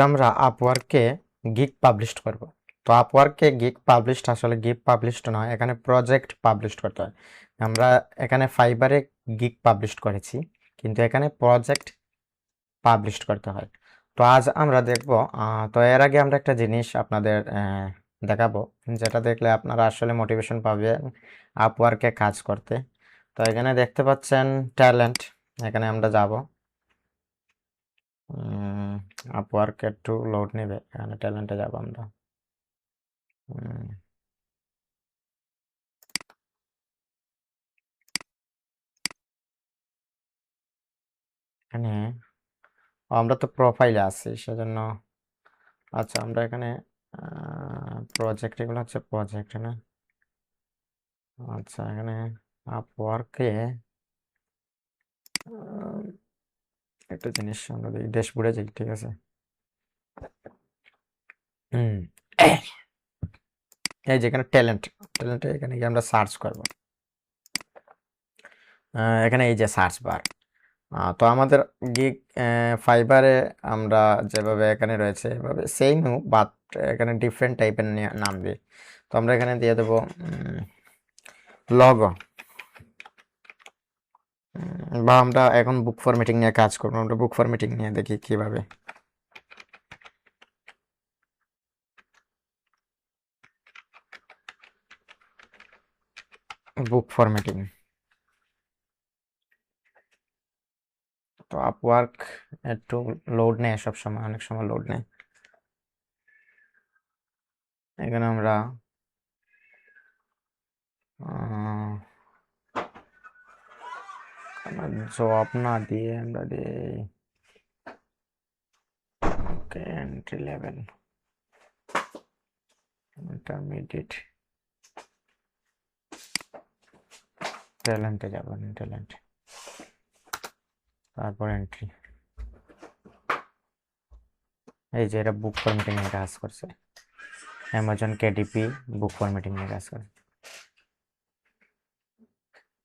আমরা আপওয়ার্কে gig publish করব। তো আপওয়ার্কে গিগ পাবলিশড আসলে গিগ পাবলিশড নয়, এখানে প্রজেক্ট পাবলিশ করতে হয়। আমরা এখানে ফাইবারে গিগ পাবলিশ করেছি, কিন্তু এখানে প্রজেক্ট পাবলিশ করতে হয়। তো আজ আমরা দেখব, তো এর আগে আমরা একটা জিনিস আপনাদের দেখাবো, যেটা দেখলে আপনারা আসলে মোটিভেশন পাবেন আপওয়ার্কে কাজ করতে। তো এখানে দেখতে পাচ্ছেন ট্যালেন্ট, এখানে আমরা যাব। আপওয়ার্ক একটু লোড নেবে, এখানে ট্যালেন্টে যাব আমরা। উম, এখানে আমরা তো প্রোফাইলে আছি সেজন্য। আচ্ছা, আমরা এখানে প্রজেক্ট, এগুলো হচ্ছে প্রজেক্ট না। আচ্ছা, এখানে আপওয়ার্কে একটা জিনিস আমরা ড্যাশবোর্ডে যাই, ঠিক আছে। হুম এই যেখানে ট্যালেন্ট, ট্যালেন্টে এখানে গিয়ে আমরা সার্চ করব। এখানে এই যে সার্চ বার, তো আমাদের গিগ ফাইবারে আমরা যেভাবে এখানে রয়েছে এভাবে সেম, বাট এখানে ডিফারেন্ট টাইপের নাম দিই। তো আমরা এখানে দিয়ে দেবো লগো, বা আমরা এখন বুক ফরম্যাটিং নিয়ে কাজ করবো, আমরা বুক ফরম্যাটিং নিয়ে দেখি কিভাবে। বুক ফরম্যাটিং, তো আপওয়ার্ক একটু লোড নেয় সব সময়, অনেক সময় লোড নেয়। এখানে আমরা জব না দিয়ে আমরা দিই ওকে এন্ট্রি লেভেল, ইন্টারমিডিয়েট, ট্যালেন্টে যাবেন, ট্যালেন্ট, তারপর এন্ট্রি। এই যে এটা বুক ফরম্যাটিং এর কাজ করছে, অ্যামাজন কেডিপি বুক ফরম্যাটিং এর কাজ করে।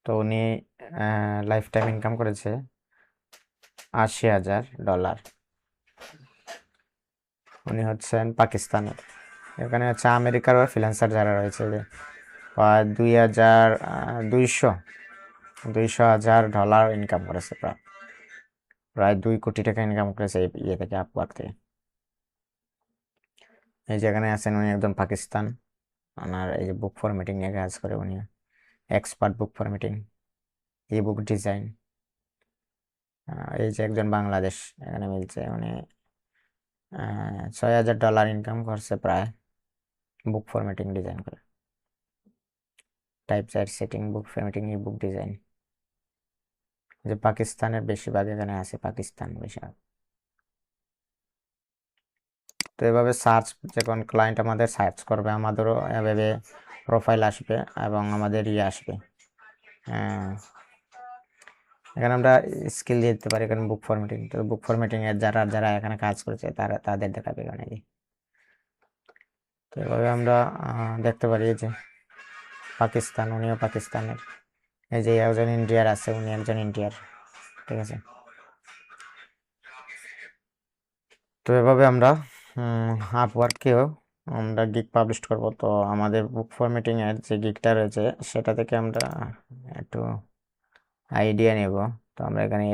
তো উনি লাইফ টাইম ইনকাম করেছে $80,000। উনি হচ্ছেন পাকিস্তানের। এখানে হচ্ছে আমেরিকার ফ্রিল্যান্সার যারা রয়েছে, যে প্রায় 2,200,000 ইনকাম করেছে, প্রায় প্রায় 2 কোটি টাকা ইনকাম করেছে এই ইয়ে থেকে, আপওয়ার্ক থেকে। এই যেখানে আছেন উনি একজন পাকিস্তান, ওনার এই যে বুক ফরম্যাটিং নিয়ে কাজ করে উনি, এক্সপার্ট বুক ফরম্যাটিং, ই বুক ডিজাইন। এই যে একজন বাংলাদেশ এখানে মিলছে, উনি $6,000 ইনকাম করছে প্রায় বুক ফরম্যাটিং ডিজাইন করে, টাইপ সাইট সেটিং, বুক ফরম্যাটিং, ই বুক ডিজাইন। যে পাকিস্তানের বেশিরভাগ এখানে আছে, পাকিস্তান বেশিরভাগ। তো এভাবে সার্চ, যখন ক্লায়েন্ট আমাদের সার্চ করবে আমাদেরও এভাবে প্রোফাইল আসবে এবং আমাদের ইয়ে আসবে। এখানে আমরা স্কিল দিয়ে দিতে পারি, এখানে বুক ফরম্যাটিং, তো বুক ফরম্যাটিং এর যারা যারা এখানে কাজ করেছে তারা তাদের দেখাবে এখানে। তো এভাবে আমরা দেখতে পারি যে পাকিস্তান, উনিও পাকিস্তানের। এই যে একজন ইন্ডিয়ার আছে, উনি একজন ইন্ডিয়ার, ঠিক আছে। তো এভাবে আমরা আপওয়ার্ককেও আমরা গিগ পাবলিশ করব। তো আমাদের বুক ফরম্যাটিং এর যে গিগটা রয়েছে সেটা থেকে আমরা একটু আইডিয়া নেব। তো আমরা এখানে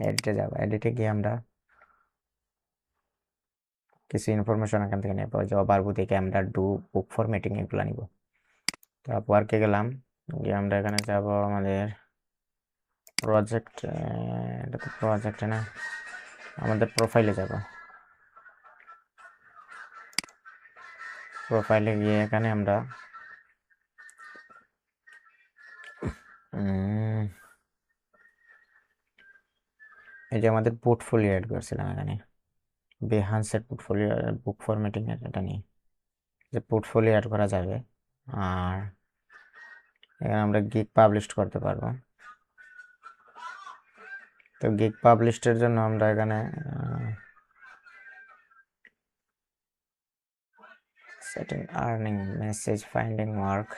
এডিটে যাব, এডিটে গিয়ে আমরা কিছু ইনফরমেশন এখান থেকে নেব, যে ওভারভিউ থেকে আমরা বুক ফরম্যাটিং এগুলো নিব। তো আপওয়ার্কে গেলাম, গিয়ে আমরা এখানে যাব আমাদের প্রজেক্ট, এটা তো প্রজেক্টে না, আমাদের প্রোফাইলে যাব। প্রোফাইলে গিয়ে এখানে আমরা এই যে আমাদের পোর্টফোলিও অ্যাড করেছিলাম এখানে, বেহান্সের পোর্টফোলিও বুক ফরম্যাটিং এর, এটা নিয়ে যে পোর্টফোলিও অ্যাড করা যাবে। আর এখানে আমরা গিগ পাবলিশ করতে পারবো। তো গিগ পাবলিশের জন্য আমরা এখানে setting, earning, message, finding work,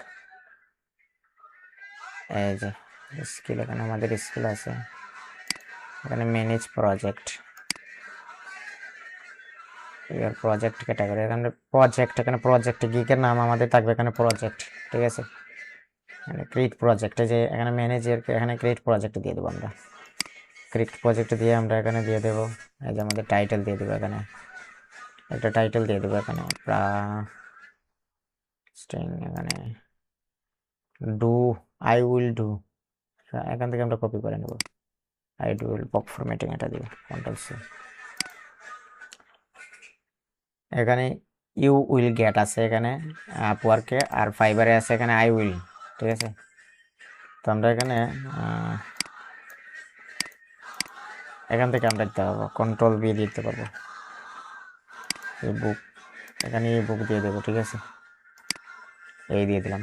এই যে স্কিল, এখানে আমাদের স্কিল আছে। এখানে ম্যানেজ প্রজেক্ট, ইয়ার প্রজেক্ট ক্যাটাগরি, এখানে প্রজেক্ট, এখানে প্রজেক্ট গিকের নাম আমাদের থাকবে এখানে প্রজেক্ট, ঠিক আছে। এখানে ক্রিয়েট প্রজেক্টে যে এখানে ম্যানেজার, এখানে ক্রিয়েট প্রজেক্ট দিয়ে দেবো আমরা। ক্রিয়েট প্রজেক্ট দিয়ে আমরা এখানে দিয়ে দেবো এই যে আমাদের টাইটেল দিয়ে দেবো, এখানে একটা টাইটেল দিয়ে দেবো এখানে স্ট্রিং, এখানে ডু, আই উইল ডু, এখান থেকে আমরা কপি করে নেব। আই উইল বক ফরম্যাটিং এটা দিব, কন্ট্রোল সি। এখানে ইউ উইল গেট আছে এখানে আপওয়ার্কে, আর ফাইবারে আছে এখানে আই উইল, ঠিক আছে। তো আমরা এখানে এখান থেকে আমরা দিতে পারবো, কন্ট্রোল বি দিতে পারবো, এই বুক, এখানে এই বুক দিয়ে দেবো, ঠিক আছে। এই দিয়ে দিলাম।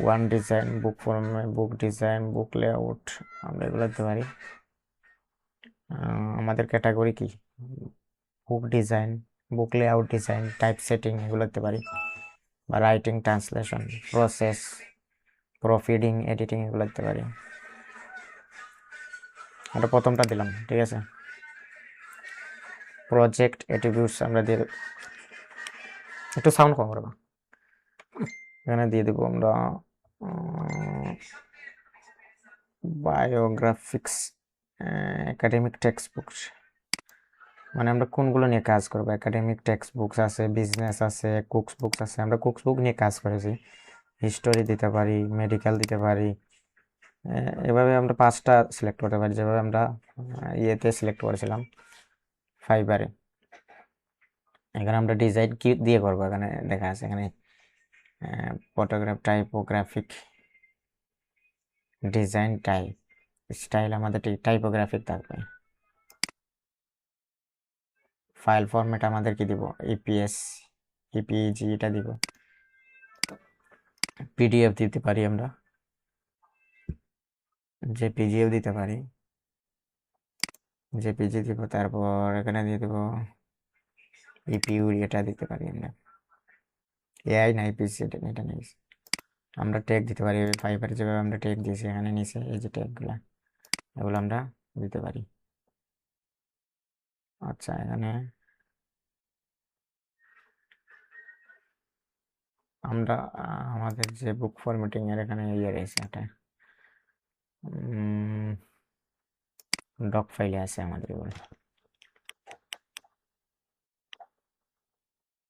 ওয়ান ডিজাইন, বুক ফর্মে, বুক ডিজাইন, বুক লেআউট, আমরা এগুলো দিতে পারি। আমাদের ক্যাটাগরি কি, বুক ডিজাইন, বুক লেআউট ডিজাইন, টাইপ সেটিং, এগুলো দিতে পারি। বা রাইটিং, ট্রান্সলেশন, প্রসেস, প্রফিডিং, এডিটিং, এগুলো দিতে পারি। আমরা প্রথমটা দিলাম, ঠিক আছে। প্রজেক্ট অ্যাট্রিবিউটস আমরা দিয়ে একটু সাউন্ড কম করবো, এখানে দিয়ে দেবো আমরা বায়োগ্রাফিক্স, একাডেমিক টেক্সট বুকস, মানে আমরা কোনগুলো নিয়ে কাজ করবো। একাডেমিক টেক্সট বুকস আছে, বিজনেস আছে, কুকস বুকস আছে, আমরা কুকস বুক নিয়ে কাজ করেছি। হিস্টোরি দিতে পারি, মেডিকেল দিতে পারি, এভাবে আমরা 5টা সিলেক্ট করতে পারি, যেভাবে আমরা ইয়েতে সিলেক্ট করেছিলাম ফাইবারে। এখানে আমরা ডিজাইন কি দিয়ে করবো, এখানে দেখা আছে, এখানে photograph, typographic, design, type, style আমাদের টাইপোগ্রাফিক থাকবে। ফাইল ফরম্যাট আমাদের কি দিব, ইপিএস, ইপিজি এটা দিব। পিডিএফ দিতে পারি আমরা, জেপিজিও দিতে পারি, জেপিজি দিব। তারপর এখানে দিয়ে দেবো ইপিইউরি, এটা দিতে পারি আমরা। এআই না ইপিসি, এটা নেই। আমরা ট্যাগ দিতে পারি, ফাইবার যেভাবে আমরা ট্যাগ দিয়েছি এখানে নিচে, এই যে ট্যাগগুলো, এগুলো আমরা দিতে পারি। আচ্ছা, এখানে আমরা আমাদের যে বুক ফরম্যাটিং এর এখানে ইয়ে রয়েছে, এটা ডক ফাইলে আছে আমাদের, এগুলো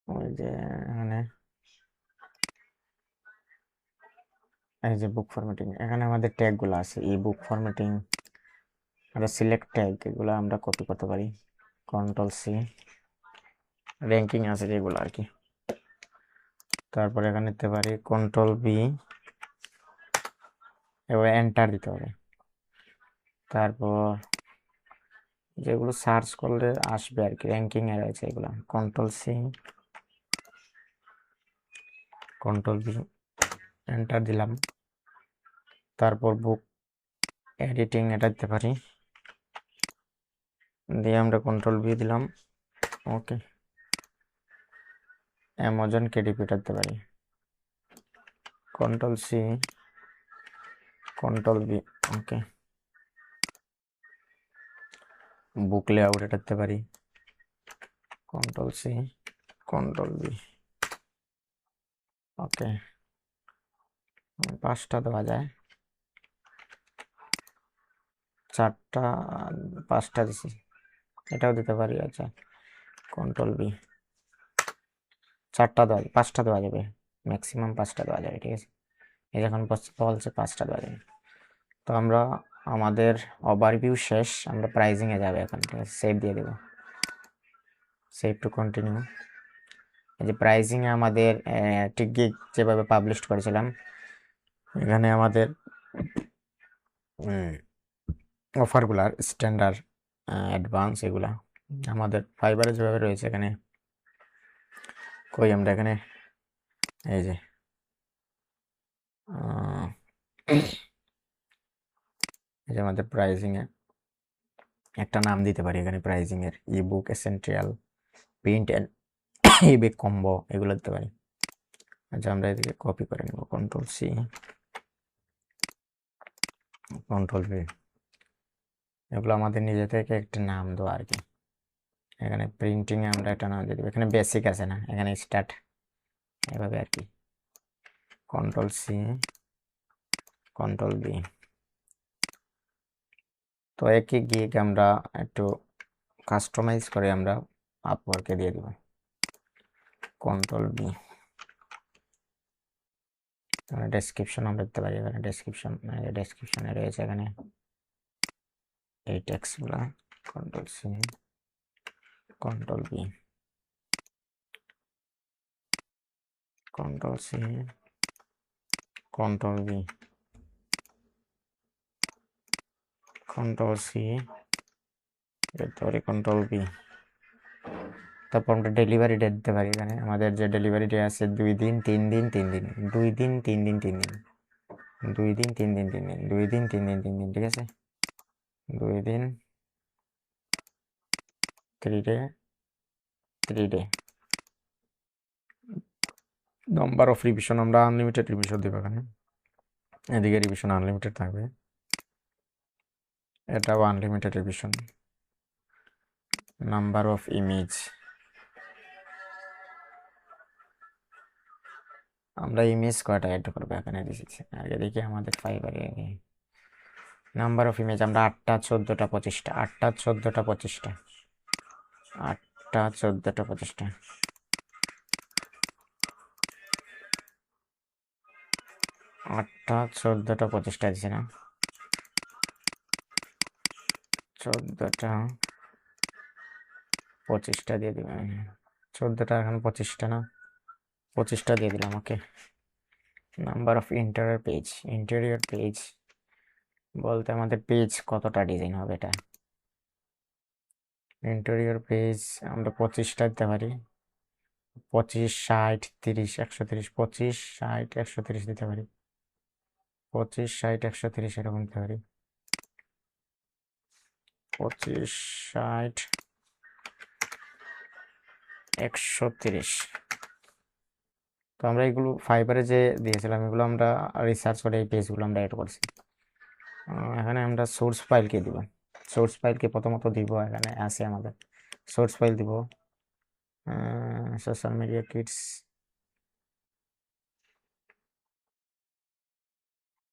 ওই যে এখানে এই যে বুক ফরম্যাটিং, এখানে আমাদের ট্যাগগুলো আছে, ই বুক ফরম্যাটিং, আমরা সিলেক্ট ট্যাগ, এগুলো আমরা কপি করতে পারি, কন্ট্রোল সি। র্যাঙ্কিং আছে যেগুলো আর কি, তারপর এখানে দিতে পারি কন্ট্রোল বি, এবার এন্টার দিতে হবে। তারপর যেগুলো সার্চ করলে আসবে আর কি, র্যাঙ্কিং এ রয়েছে এগুলো, control C, control B, enter দিলাম। তারপর বুক এডিটিং, এটা দিতে পারি, দিয়ে আমরা কন্ট্রোল বি দিলাম, ওকে। অ্যামাজন কেডিপি দিতে পারি, কন্ট্রোল সি, কন্ট্রোল বি, ওকে। বুক লেআউট এটা দিতে পারি, কন্ট্রোল সি, কন্ট্রোল বি, ওকে। 5টা দেওয়া যায়, 4টা, 5টা দিছি, এটাও দিতে পারি। আচ্ছা, কন্ট্রোল বি, 4টা দেওয়া, 5টা দেওয়া যাবে, ম্যাক্সিমাম 5টা দেওয়া যাবে, ঠিক আছে। এই যখন বলছে 5টা দেওয়া যাবে। তো আমরা আমাদের ওভারভিউ শেষ, আমরা প্রাইজিং এ যাবে এখন, ঠিক আছে। সেভ দিয়ে দেব, সেভ টু কন্টিনিউ। এই যে প্রাইজিং এ আমাদের টিকগিগ যেভাবে পাবলিশ করেছিলাম, এখানে আমাদের অফারগুলার স্ট্যান্ডার্ড, অ্যাডভান্স, এগুলা আমাদের ফাইবারে যেভাবে রয়েছে এখানে, কই আমরা এখানে এই যে এই যে আমাদের প্রাইজিং এ একটা নাম দিতে পারি, এখানে প্রাইজিং এর ebook essential, print and ebook combo, এগুলো দিতে পারি। আচ্ছা, আমরা এদিকে কপি করে নেব, কন্ট্রোল সি, কন্ট্রোল ভি, এগুলো আমাদের নিজে থেকে একটা নাম দেওয়া আর কি। এখানে প্রিন্টিং এ আমরা একটা নাম দিয়ে দেবো, এখানে বেসিক আছে না, এখানে স্টার্ট, এভাবে আর কি। Control C, control B. তো একই গিগ আমরা একটু কাস্টমাইজ করে আমরা আপওয়ার্কে দিয়ে দেব। Control B. ডেসক্রিপশন আমরা দিতে পারি, এখানে ডেসক্রিপশনে রয়েছে এখানে এই টেক্সটগুলা। Control C, control V, control C, control V, control C, এরপরে কন্ট্রোল বি। তারপর আমরা ডেলিভারি ডেট দিতে পারি, এখানে আমাদের যে ডেলিভারি ডে আছে 2 দিন 3 দিন 3 দিন, 2 দিন 3 দিন 3 দিন, 2 দিন 3 দিন 3 দিন, 2 দিন 3 দিন 3 দিন, ঠিক আছে। 2 দিন 3 day 3 day. Number of revision আমরা আনলিমিটেড রিভিশন দেবো এখানে, এদিকে রিভিশন আনলিমিটেড থাকবে, এটাও unlimited revision. Number of image আমরা ইমেজ কয়টা অ্যাড করবো এখানে দিয়েছি আগে দেখি আমাদের ফাইবারে। নাম্বার অফ ইমেজ আমরা 8টা 14টা 25টা, 8টা 14টা 25টা, 8টা 14টা 25টা, 8টা 14টা 25টা দিছে না, 14টা 25টা দিয়ে দিবেন। 14টা এখন 25টা না, 25টা দিয়ে দিলাম, okay. Number of interior page, interior page বলতে আমাদের পেজ কতটা ডিজাইন হবে এটা। ইন্টেরিয়র পেজ আমরা 25টা দিতে পারি, 25 60 30 130, 25 60 130 দিতে পারি, 25 60 130 এরকম দিতে পারি, 25 60 130। তো আমরা এগুলো ফাইবারে যে দিয়েছিলাম এগুলো আমরা রিসার্চ করে এই পেজগুলো আমরা এড করছি। এখানে আমরা সোর্স ফাইলকে দিব, সোর্স ফাইলকে প্রথমত দিব, এখানে আছে আমাদের সোর্স ফাইল দিব, social media kits,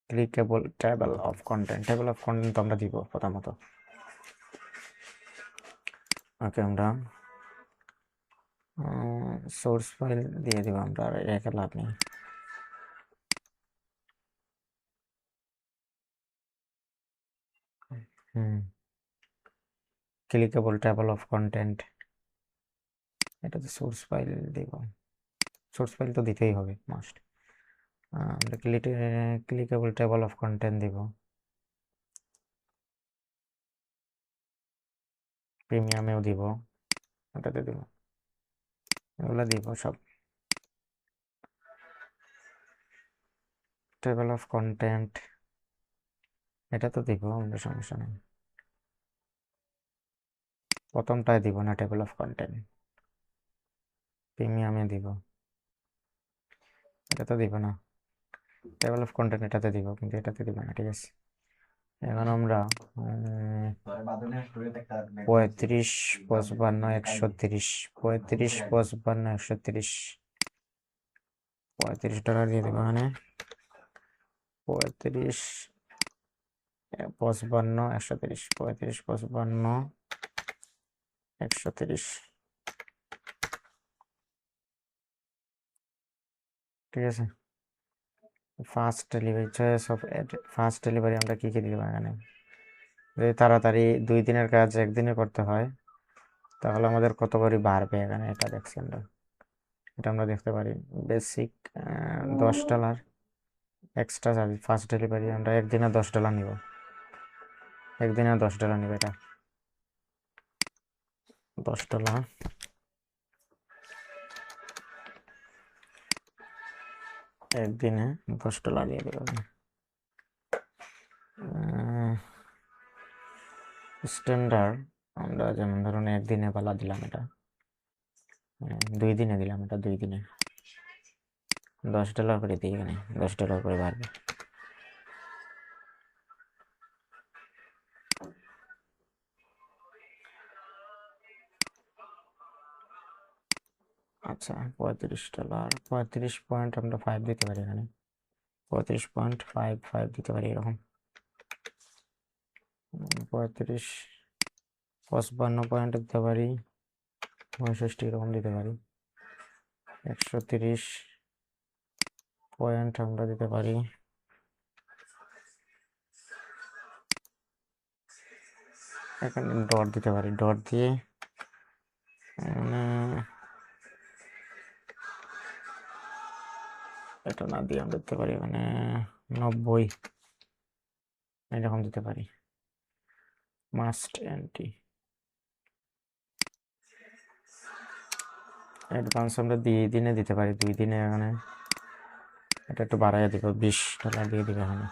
clickable table of content, table of content আমরা দিব প্রথমত, ওকে। আমরা সোর্স ফাইল দিয়ে দিব, আমরা রেখে লাভ নেই। ক্লিকেবল টেবল অফ কন্টেন্ট, এটাতে সোর্স ফাইল দিব, সোর্স ফাইল তো দিতেই হবে মাস্ট। আমরা ক্লিকেবল টেবল অফ কন্টেন্ট দিব, প্রিমিয়ামেও দিব, ওটাতে দিব, এগুলো দিব সব। টেবল অফ কন্টেন্ট এটা তো দিব আমরা, সমস্যা নেই, প্রথমটায় দিব না, টেবল অফ কন্টেন্ট প্রিমিয়ামে দিব, এটা তো দিব না, টেবল অফ কন্টেন্ট এটাতে দিব কিন্তু এটাতে দিব না, ঠিক আছে। এখন আমরা 35 55 130, 35 55 130, $35 দিয়ে দেবো এখানে, 35 55 130, 35 55 130, ঠিক আছে। Fast delivery, choice of fast delivery আমরা কি কি দিব এখানে, যদি তাড়াতাড়ি 2 দিনের কাজ 1 দিনে করতে হয় তাহলে আমাদের কত করে বাড়বে এখানে, এটা দেখছি আমরা, এটা আমরা দেখতে পারি। Basic $10, extra charge fast delivery আমরা একদিনে $10 নিব, একদিনে $10 নিব, এটা $10, একদিনে $10 দিয়ে দেবো। স্ট্যান্ডার্ড আমরা যেমন ধরুন একদিনে পালা দিলাম, এটা 2 দিনে দিলাম, এটা 2 দিনে $10 করে দিই, এখানে $10 করে বাড়বে। আচ্ছা $35, 35 আমরা 5 দিতে পারি এখানে, 35.55 দিতে পারি এরকম। 35, 55 দিতে পারি, 65 এরকম দিতে পারি। 130 আমরা দিতে পারি। এখানে ডট দিতে পারি, ডট দিয়ে এটা না দিয়ে আমরা দিতে পারি মানে 90 এরকম দিতে পারি। মাস্ট এন্ট্রি অ্যাডভান্স আমরা দিনে দিতে পারি, 2 দিনে। এখানে এটা একটু বাড়াইয়া দিব, $20 দিয়ে দিব এখানে।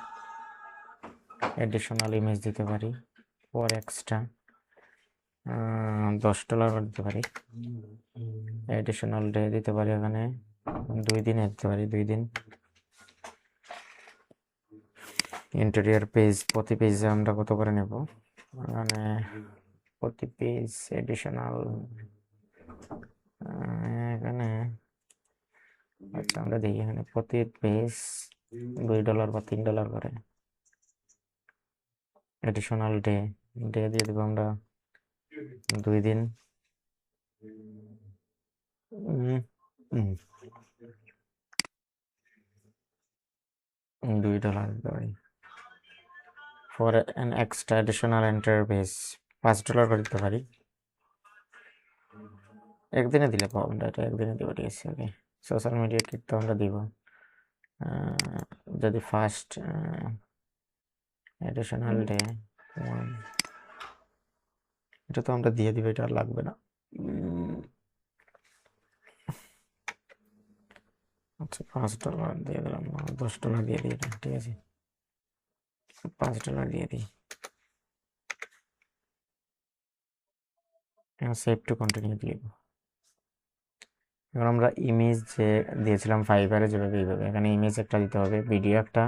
এডিশনাল ইমেজ দিতে পারি, পর এক্সট্রা $10 দিতে পারি। এডিশনাল ডে দিতে পারি এখানে, 2 দিনে দিতে পারি, 2 দিন। ইন্টেরিয়র পেজ, প্রতি পেজে আমরা কত করে নেব, মানে প্রতি পেজ এডিশনাল এখানে। আচ্ছা আমরা দেখি এখানে প্রতি পেজ $2 বা $3 করে। এডিশনাল ডে দিয়ে দেবো আমরা 2 দিন। $2 দিতে পারি। For an extra additional enter page $5 করে দিতে পারি। একদিনে দিলে পাবো আমরা, এটা একদিনে দেবো, ঠিক আছে। ওকে, সোশ্যাল মিডিয়া কিট তো আমরা দিব। যদি ফার্স্ট এডিশনাল ডে এটা তো আমরা দিয়ে দিব, এটা আর লাগবে না। আচ্ছা $5 দিয়ে দিলাম, $10 দিয়ে দিই এটা, ঠিক আছে। $5 দিয়ে দিই। সেভ টু কন্টিনিউ দিয়ে দিব। এখন আমরা ইমেজ যে দিয়েছিলাম ফাইবারে যেভাবে, এইভাবে এখানে ইমেজ একটা দিতে হবে, ভিডিও একটা,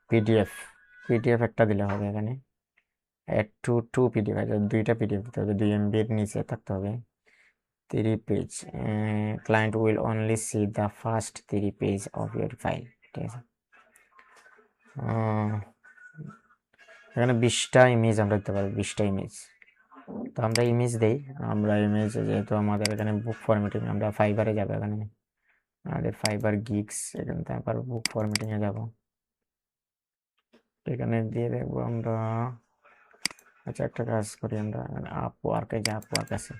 পিডিএফ একটা দিলে হবে এখানে। অ্যাড টু পিডিএফ, 2টা পিডিএফ দিতে হবে, 2 MB এর নিচে থাকতে হবে। 3 page, client will only C the first 3 page of your file, ঠিক আছে। এখানে 20টা ইমেজ আমরা দিতে পারি, 20টা ইমেজ। তো আমরা ইমেজ দেই, আমরা ইমেজ যেহেতু আমাদের এখানে বুক ফরম্যাটিং, আমরা ফাইবারে যাবো, এখানে আমাদের ফাইবার গিগস, এখানে তারপর বুক ফরম্যাটিংয়ে যাব, এখানে দিয়ে দেখবো আমরা। আচ্ছা একটা কাজ করি, আমরা আপওয়ার্কে যে আপওয়ার্ক আছে,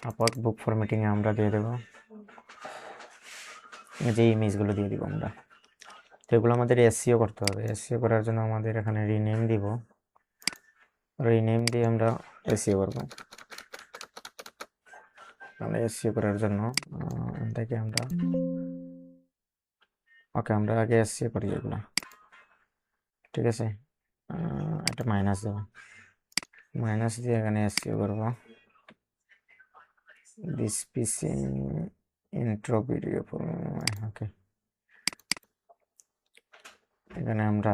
আপওয়ার্ক বুক ফরম্যাটিংয়ে আমরা দিয়ে দেবো যে ইমেজগুলো দিয়ে দিব আমরা। তো এগুলো আমাদের এসইও করতে হবে। এসইও করার জন্য আমাদের এখানে রিনেম দিব, রিনেম দিয়ে আমরা এসইও করব। আমরা এসইও করার জন্য এটাকে আমরা, ওকে আমরা আগে এসইও করি এগুলো, ঠিক আছে। একটা মাইনাস দেব, মাইনাস দিয়ে এখানে এসইও করব। দিস পিসি ইন্ট্রো ভিডিও, ওকে। এখানে আমরা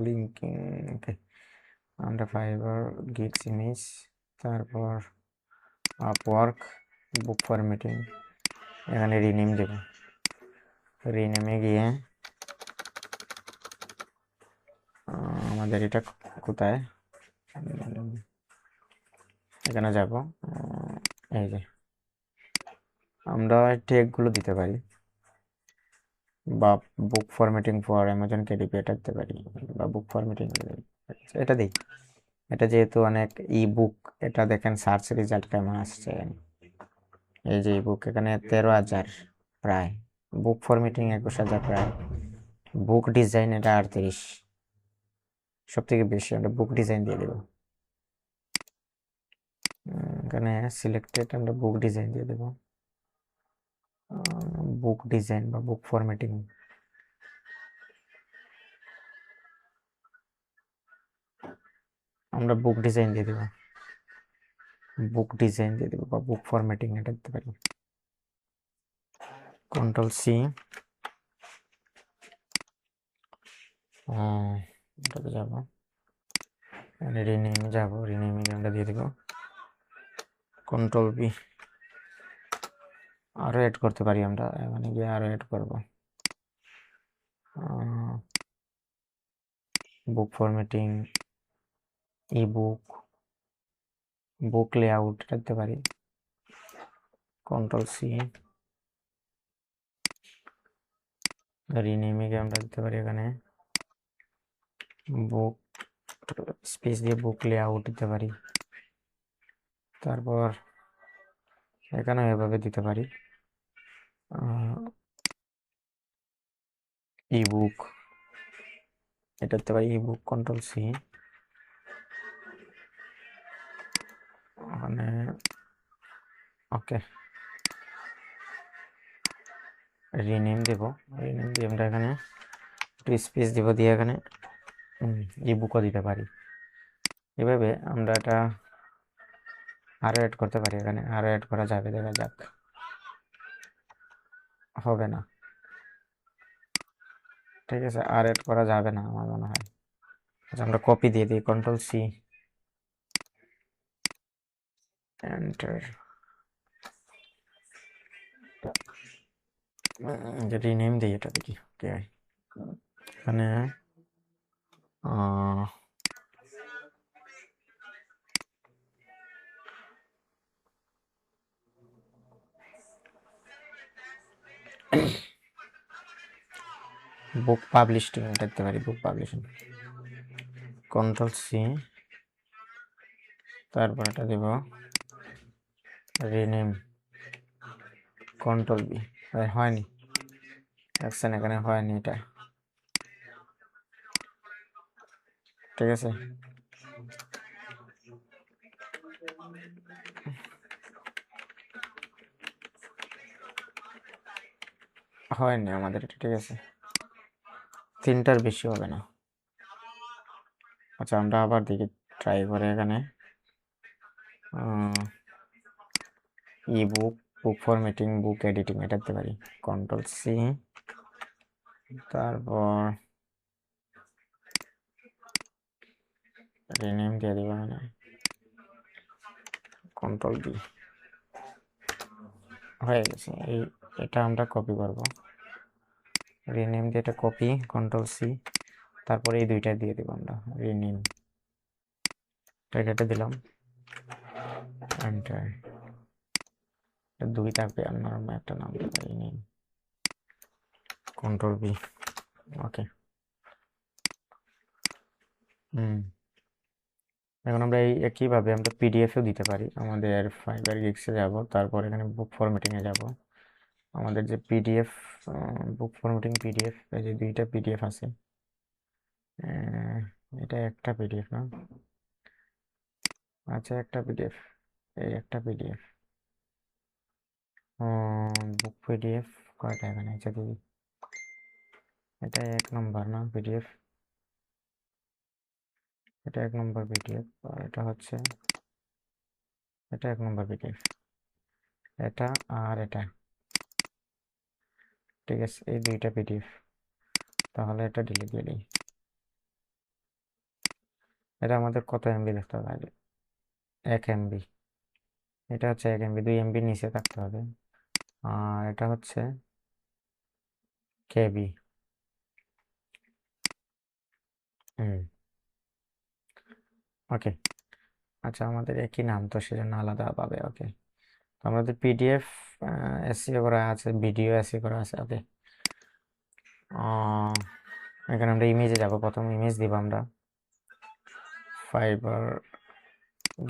লিঙ্কিং, ওকে, আমরা ফাইবার গিগস ইমেজ, তারপর আপওয়ার্ক বুক ফরম্যাটিং, এখানে রিনেম দেব। রিনেমে গিয়ে আমাদের এটা কোথায়, এখানে যাব, এই যে আমরা ট্যাগগুলো দিতে পারি, বা বুক ফরম্যাটিং ফর অ্যামাজন কেডিপি এটা দিতে পারি, বা বুক ফরম্যাটিং এটা দিই। এটা যেহেতু অনেক ই বুক, এটা দেখেন সার্চ রেজাল্ট কেমন আসছে, এই যে ই বুক এখানে 13,000 প্রায়, বুক ফরম্যাটিং 21,000 প্রায়, বুক ডিজাইন এটা 38, সব থেকে বেশি। আমরা বুক ডিজাইন দিয়ে দেবো, এখানে সিলেক্টেড আমরা বুক ডিজাইন দিয়ে দেবো। বুক ডিজাইন বা বুক ফরম্যাটিং, আমরা বুক ডিজাইন দিয়ে দেবো, বুক ডিজাইন দিয়ে দেবো বা বুক ফরম্যাটিং এটা দিতে পারি। Ctrl+C, এটাতে যাবো, রিনেমে যাবো, রিনেমে আমরা দিয়ে দেবো Ctrl+V, আরো এড করতে পারি আমরা, এখানে গিয়ে আরো এড করব। বুক ফরম্যাটিং, ই বুক, বুক লেআউট দিতে পারি, কন্ট্রোল সি। রিনেমিং আমরা দিতে পারি এখানে বুক, স্পেস দিয়ে বুক লেআউট দিতে পারি। তারপর এখানে এভাবে দিতে পারি ই বুক, এটা দিতে পারি ই বুক, কন্ট্রোল সি। ওখানে ওকে, রিনেম দেব, রিনেম দিয়ে আমরা এখানে একটু স্পেস দিব, দিয়ে এখানে ই বুকও দিতে পারি। এভাবে আমরা এটা আরো এড করতে পারি, এখানে আরো এড করা যাবে, দেখা যাক। হবে না, ঠিক আছে, আর এড করা যাবে না আমার মনে হয়। আচ্ছা, আমরা কপি দিয়ে দিই, কন্ট্রোল সি, এন্টার। রিনেম দিই, এটা দেখি কি হয়। এখানে বুক পাবলিশিং এটা দিতে পারি, বুক পাবলিশিং, কন্ট্রোল সি। তারপর এটা দেব রিনেম, কন্ট্রোল বি। হয়নি, দেখছেন এখানে হয়নি এটা, ঠিক আছে। হয়নি আমাদের এটা, ঠিক আছে, 3টার বেশি হবে না। আচ্ছা, আমরা আবার দেখি, ট্রাই করে এখানে ই বুক, বুক ফরম্যাটিং, বুক এডিটিং এটা দিতে পারি, কন্ট্রোল সি। তারপর রিনেম দিয়ে দিব, মানে কন্ট্রোল বি, হয়ে গেছে। এটা আমরা কপি করব, রিনেম দিয়ে এটা কপি, কন্ট্রোল সি। তারপরে এই দুইটা দিয়ে দিব আমরা, রিনেম, এটা দিলাম, এন্টার। দুই থাকবে, আমরা একটা নাম দিতে পারি, রিনেম, কন্ট্রোল বি, ওকে। এখন আমরা এই একইভাবে আমরা পিডিএফও দিতে পারি। আমাদের ফাইবার গিক্সে যাব, তারপর এখানে বুক ফরম্যাটিংয়ে যাব। আমাদের যে পিডিএফ, বুক ফরম্যাটিং পিডিএফ, এই যে দুইটা পিডিএফ আছে, এটা একটা পিডিএফ না, আচ্ছা একটা পিডিএফ, এই একটা পিডিএফ, বুক পিডিএফ কয়টা এখানে আছে দিদি, এটা 1 নম্বর না পিডিএফ, এটা 1 নম্বর পিডিএফ, আর এটা হচ্ছে, এটা 1 নম্বর পিডিএফ, এটা আর এটা, ঠিক আছে, এই দুইটা পিডিএফ। তাহলে এটা ডিলিট দিয়ে দিই। এটা আমাদের কত এমবি দেখতে হবে, 1 MB, এটা হচ্ছে 1 MB, 2 MB নিচে থাকতে হবে। আর এটা হচ্ছে কেবি। ওকে, আচ্ছা, আমাদের একই নাম তো সেজন্য আলাদা পাবে, ওকে। আমাদের পিডিএফ এসইও করা আছে, ভিডিও এসইও করা আছে, ওকে। এখানে আমরা ইমেজে যাব, প্রথম ইমেজ দিব আমরা, ফাইবার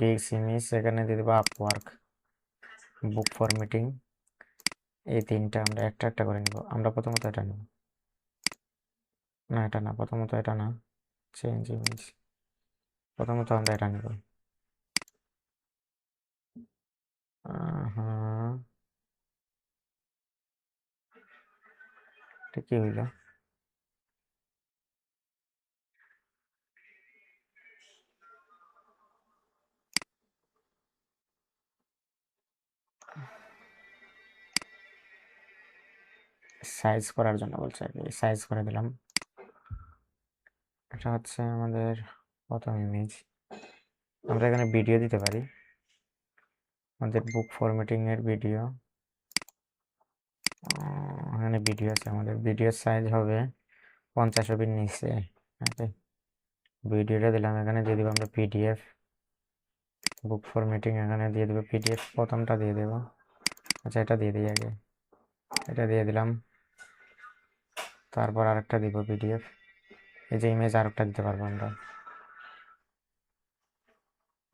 গিগস ইমেজ, এখানে দিয়ে দেবো আপওয়ার্ক, বুক ফরম্যাটিং, এই তিনটা আমরা একটা একটা করে নিব। আমরা প্রথমত এটা নিব, না এটা না, প্রথমত এটা না, চেঞ্জ ইমেজ, প্রথমত আমরা এটা নিব। হ্যাঁ, এটা কি হইল, সাইজ করার জন্য বলছে আর কি, সাইজ করে দিলাম। এটা হচ্ছে আমাদের প্রথম ইমেজ। আমরা এখানে ভিডিও দিতে পারি, আমাদের বুক ফরম্যাটিং এর ভিডিও, এখানে ভিডিও আছে, আমাদের ভিডিওর সাইজ হবে 50 MB নিচে। ওকে, ভিডিওটা দিলাম, এখানে দিয়ে দিব আমরা পিডিএফ বুক ফরম্যাটিং, এখানে দিয়ে দেবো পিডিএফ, প্রথমটা দিয়ে দেবো। আচ্ছা, এটা দিয়ে দিই আগে, এটা দিয়ে দিলাম, তারপর আরেকটা দিব পিডিএফ। এই যে ইমেজ আরেকটা দিতে পারবো আমরা।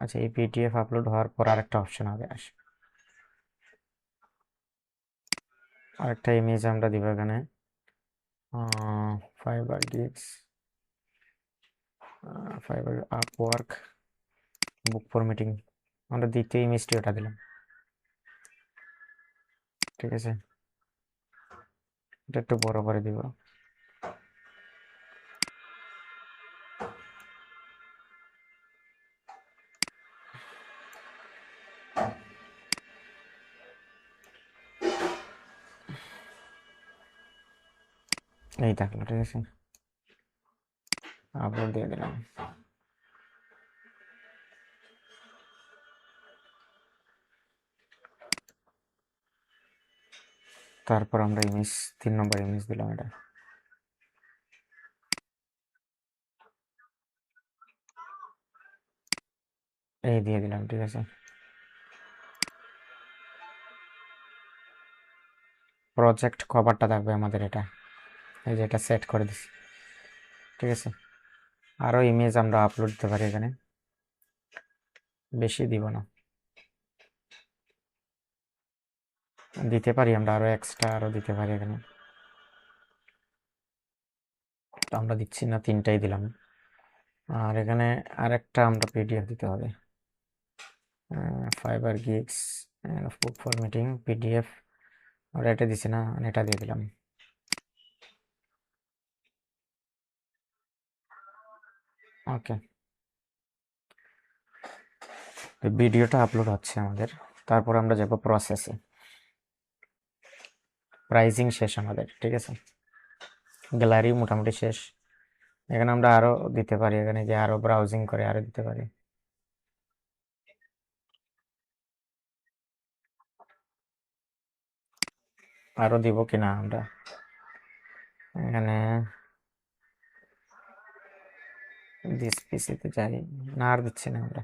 আচ্ছা, এই পিডিএফ আপলোড হওয়ার পর আরেকটা অপশন হবে, আরেকটা ইমেজ আমরা দিব এখানে, ফাইবার গিগস, ফাইবার আপওয়ার্ক বুক ফরম্যাটিং, আমরা দ্বিতীয় ইমেজটি ওটা দিলাম। ঠিক আছে, এটা একটু বড় করে দিব। এই থাকলো, ঠিক আছে, আপলোড দিয়ে দিলাম। তারপর আমরা ইমেজ 3 নম্বর ইমেজ দিলাম, এটা এই দিয়ে দিলাম। ঠিক আছে, প্রজেক্ট কভারটা থাকবে আমাদের এটা, এই যে এটা সেট করে দিছি। ঠিক আছে, আরো ইমেজ আমরা আপলোড দিতে পারি এখানে, বেশি দিব না, দিতে পারি আমরা আরো এক্সট্রা আরো দিতে পারি এখানে, তো আমরা দিচ্ছি না, 3টাই দিলাম। আর এখানে আরেকটা আমরা পিডিএফ দিতে হবে, ফাইবার গিগস বুক ফরম্যাটিং পিডিএফ, আমরা এটা দিছি না, এটা দিয়ে দিলাম। ওকে, ভিডিওটা আপলোড হচ্ছে আমাদের, তারপর আমরা যাব প্রসেসে। প্রাইজিং শেষ আমাদের, ঠিক আছে, গ্যালারি মোটামুটি শেষ। এখানে আমরা আরো দিতে পারি, এখানে যে আরো ব্রাউজিং করে আরো দিতে পারি। আরো দিব কিনা আমরা, এখানে দিস পিসিতে যাই না, আর দিচ্ছি না আমরা,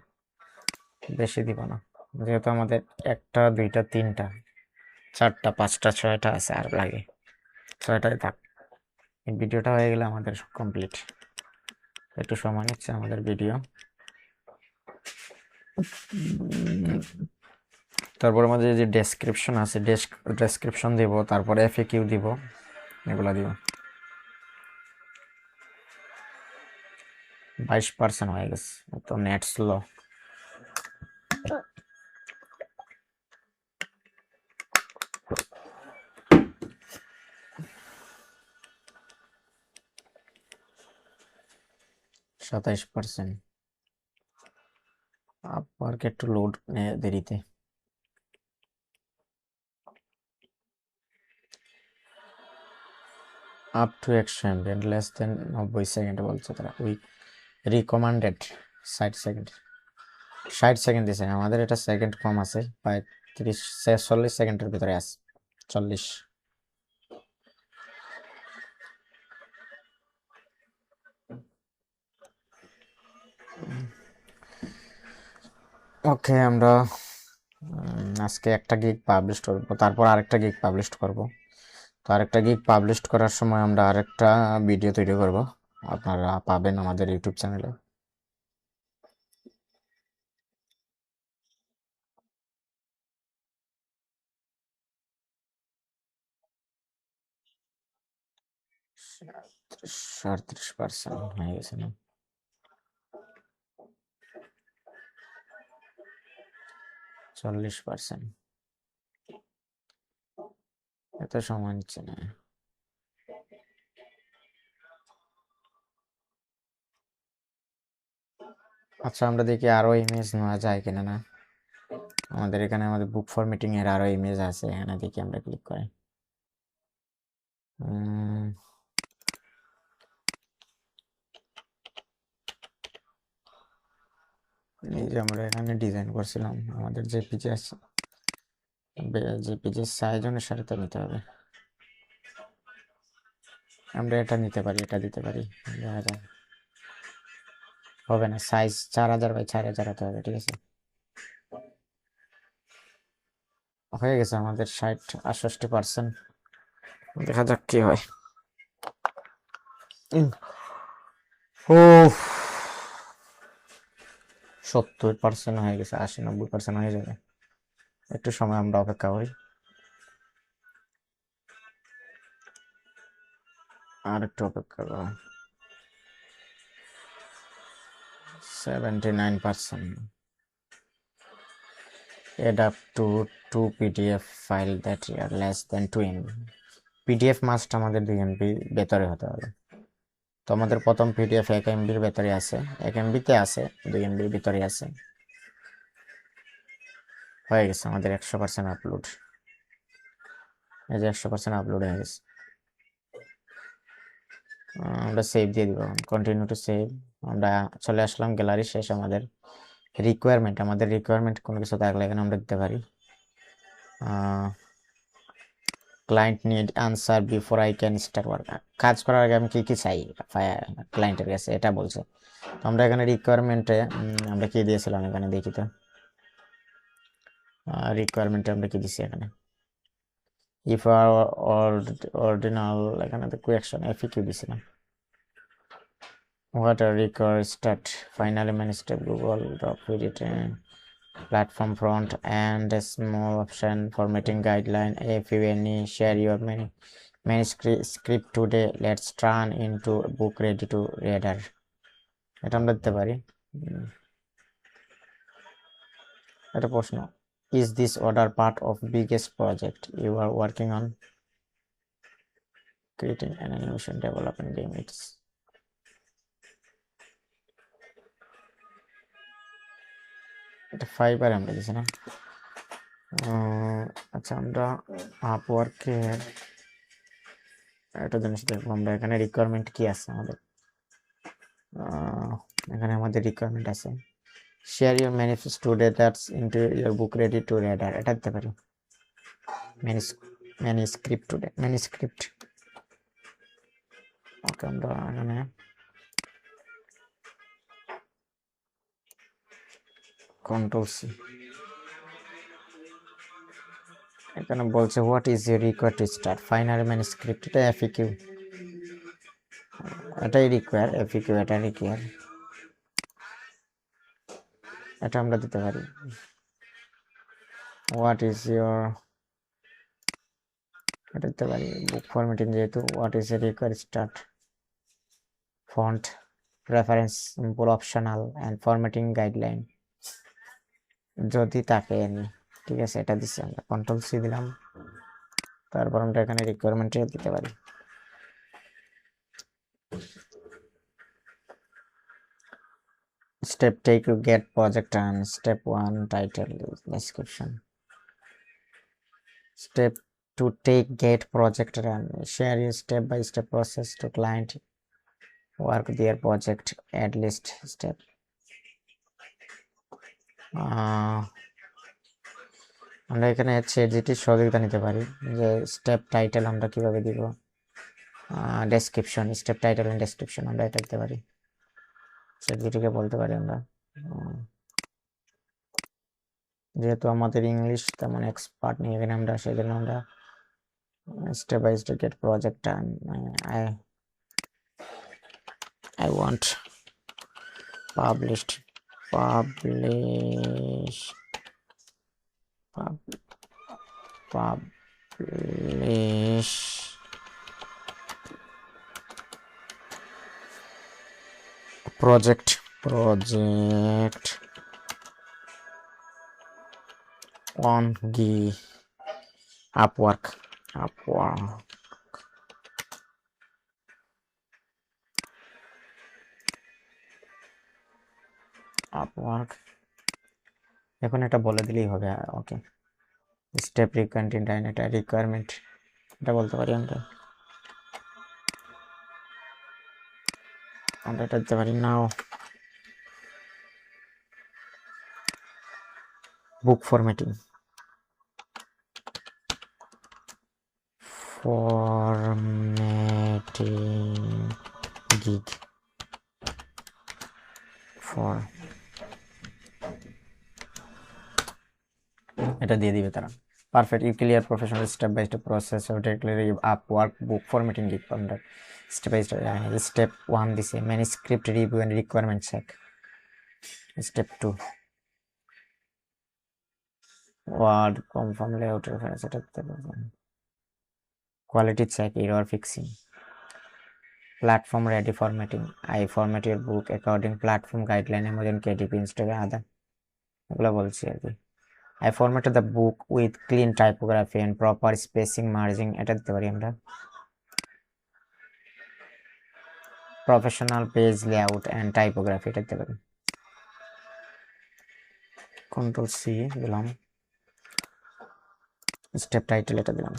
বেশি দিব না, যেহেতু আমাদের 1টা 2টা 3টা 4টা 5টা 6টা আছে, আর লাগে 6টাই থাক। এই ভিডিওটা হয়ে গেলে আমাদের কমপ্লিট। একটু সময় নিচ্ছে আমাদের ভিডিও। তারপর আমাদের যে ডেসক্রিপশন আছে, ডেসক্রিপশন দিব, তারপরে এফএকিউ দিব, এগুলা দিব। 22% হয়ে গেছে, তো নেট স্লো। %27, আপওয়ার্ক একটু লোড নেয় দেরিতে। Up to 100 MB less than 90 second বলছে তারা, উই রিকমান্ডেড 60 সেকেন্ড, 60 সেকেন্ড দিছে, আমাদের এটা সেকেন্ড কম আছে, 40 সেকেন্ডের ভিতরে আছে 40। ওকে, আমরা আজকে একটা গিগ পাবলিশ করব, তারপর আরেকটা গিগ পাবলিশ করব। তো আরেকটা গিগ পাবলিশ করার সময় আমরা আরেকটা ভিডিও তৈরি করব, আপনারা পাবেন আমাদের ইউটিউব চ্যানেলে। %37 হয়ে গেছে না, 40%, এত সময় নিচ্ছে না। আচ্ছা, আমরা দেখি আরো ইমেজ নেওয়া যায় কিনা না, আমাদের এখানে আমাদের বুক ফরম্যাটিং এর আরো ইমেজ আছে, এখানে দেখি আমরা ক্লিক করি। এই যে আমরা এখানে ডিজাইন করছিলাম, আমাদের জেপিজি আছে, জেপিজির সাইজ অনুসারে তো নিতে হবে। আমরা এটা নিতে পারি, এটা দিতে পারি, দেখা যাক। হবে না, সাইজ 4000 বাই 4000 হতে হবে, ঠিক আছে। হয়ে গেছে আমাদের 60-68%। দেখা যাক কি হয়। ও, 70% হয়ে গেছে, 80-90% হয়ে যাবে। একটু সময় আমরা অপেক্ষা করি, আর একটু অপেক্ষা করো। 79%. Add up to 2 PDF file that are less than 2 MB. PDF must আমাদের 2 MB ভেতরে হতে হবে। তো আমাদের প্রথম PDF 1 MB-র ভেতরে আছে, 1 MB-তে আছে, 2 MB-র ভিতরে আছে। হয়ে গেছে আমাদের 100% আপলোড। এই যে 100% আপলোড হয়ে গেছে। আমরা সেভ দিয়ে দিব, কন্টিনিউ টু সেভ। আমরা চলে আসলাম গ্যালারি শেষ। আমাদের রিকোয়ারমেন্ট কোনো কিছু থাকলে এখানে আমরা দিতে পারি। Client need answer before I can start work. কাজ করার আগে আমি কি কি চাই ক্লায়েন্টের কাছে, এটা বলছে। তো আমরা এখানে রিকোয়ারমেন্টে আমরা কি দিয়েছিলাম, এখানে দেখি তো। রিকোয়ারমেন্টে আমরা কি দিছি এখানে, ইফ আর অর্ডিনাল, এখানে তো কোয়েকশন এফিকিউ দিছিলাম। What are require start finally man step Google drop edit platform front and a small option formatting guideline. If you any share your manuscript today, let's turn into a book ready to reader. এটা আমরা দিতে পারি। এটা প্রশ্ন, is this order part of biggest project you are working on? Creating an animation development game. It's এটা fibre আমরা দিছি না। আচ্ছা, আমরা আপওয়ার্কের একটা জিনিস দেখবো আমরা, এখানে রিকোয়ারমেন্ট কি আছে আমাদের। এখানে আমাদের রিকোয়ারমেন্ট আছে, share your manifest today that's into your book ready to reader. এটা দিতে পারি, ম্যানিস্ক্রিপ্ট টুডে, ম্যানিস্ক্রিপ্ট। ওকে, আমরা এখানে Ctrl+C। এখানে বলছে what is your require to start final manuscript. এটা এফিকিউ, এটাই রিকোয়ার, এফিকিউ এটা রিকোয়ার। এটা আমরা দিতে পারি, হোয়াট ইজ ইউর, এটা দিতে পারি বুক ফরম্যাটিং, যেহেতু what is your require start font reference simple optional and formatting guideline যদি তাকে নি। ঠিক আছে, এটা দিচ্ছি আমরা, Ctrl+C দিলাম। তারপর আমরা এখানে রিকোয়ারমেন্টে দিতে পারি step take to get project and step 1 title description. Step to take get project run, share your step by step process to client work their project at least step. আমরা এখানে ChatGPT সহযোগিতা নিতে পারি, যে স্টেপ টাইটেল আমরা কিভাবে দিব, description, step title and description আমরা এটা দিতে পারি, ChatGPT-কে বলতে পারি আমরা। যেহেতু আমাদের ইংলিশ তেমন এক্সপার্ট নেই এখানে আমরা, সেজন্য আমরা step by step get project I want publish project on the Upwork. এখন এটা বলে দিলেই হবে। ওকে, স্টেপ রিকোয়ারমেন্ট, এটা রিকোয়ারমেন্ট, এটা বলতে পারি আমরা এটা দিতে পারি নাও বুক ফরম্যাটিং, gig for এটা দিয়ে দিবে তারা। Perfect, you clear professional step by step process of declaring up work book formatting gig আমরা স্টেপ বাই স্টেপ। স্টেপ 1 দিছে manuscript review and requirement check. Step 2 word confirm layout reference, এটা quality check, error fixing, platform ready formatting, I format your book according platform guideline, Amazon KDP, Instagram, other, এগুলো বলছি আর কি। I formatted the book with clean typography and proper spacing margin, এটা দিতে পারি আমরা। Professional page layout and typography, এটা দিতে পারি। কন্ট্রোল সি দিলাম, স্টেপ টাইটেল এটা দিলাম।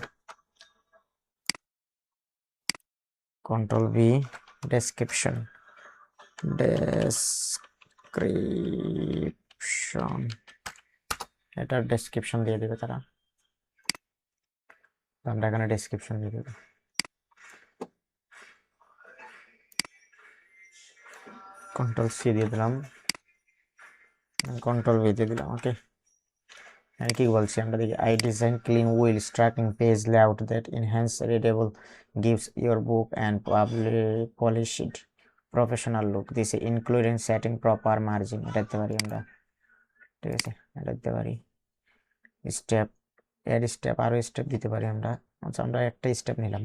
কন্ট্রোল ভি, ডেসক্রিপশন, এটা ডেসক্রিপশন দিয়ে দিবে তারা, আমরা এখানে ডেসক্রিপশন দিয়ে দেবো। কন্ট্রোল সি দিয়ে দিলাম, কন্ট্রোল ভি দিয়ে দিলাম। ওকে, আর কি বলছি আমরা দেখি, I design clean will striking page layout that enhance readable, gives your book and polished professional look, this including setting proper margin, এটা দিতে পারি আমরা। ঠিক আছে, এটা দিতে পারি। স্টেপ, এর স্টেপ, আরো স্টেপ দিতে পারি আমরা। আচ্ছা, আমরা একটা স্টেপ নিলাম,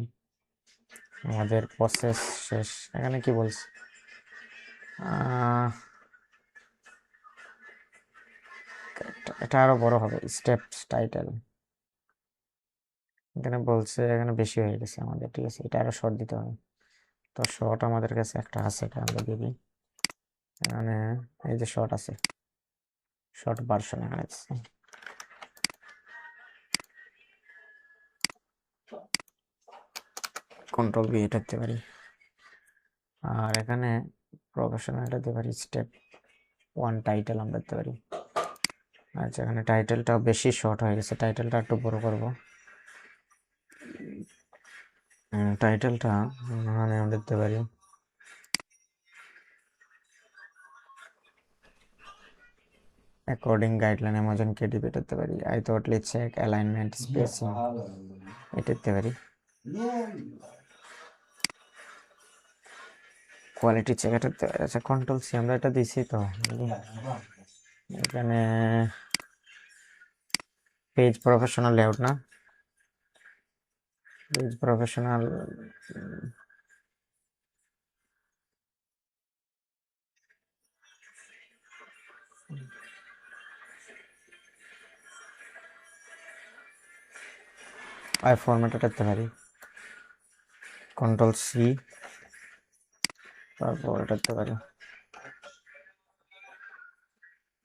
আমাদের প্রসেস শেষ। এখানে কি বলছি, এটা আরো বড় হবে। স্টেপ টাইটেল এখানে বলছে, এখানে বেশি হয়ে গেছে আমাদের। ঠিক আছে, এটা আরো শর্ট দিতে হবে। তো শর্ট আমাদের কাছে একটা আছে, এটা আমরা দিয়ে দিই। এখানে এই যে শর্ট আছে, শর্ট ভার্সন এখানে আছে। কন্ট্রোল বি এটা দিতে পারি, আর এখানে প্রফেশনাল এটা দিতে পারি। স্টেপ 1 টাইটেল আমরা দিতে পারি। আচ্ছা, এখানে টাইটেলটা বেশি শর্ট হয়ে গেছে, টাইটেলটা একটু বড় করব। টাইটেলটা মানে আমরা দিতে পারি অ্যাকর্ডিং গাইডলাইন, অ্যামাজন কেডিপি এটা দিতে পারি। I totally check alignment spacing এটা দিতে পারি। কোয়ালিটি চেক এটা দিতে পারি। আচ্ছা, কন্ট্রোল সি আমরা এটা দিছি তো। এখানে পেজ প্রফেশনাল লেআউট না, পেজ প্রফেশনাল, আই ফরম্যাট এটা দিতে পারি। কন্ট্রোল সি, তারপর এটা দিতে পারি।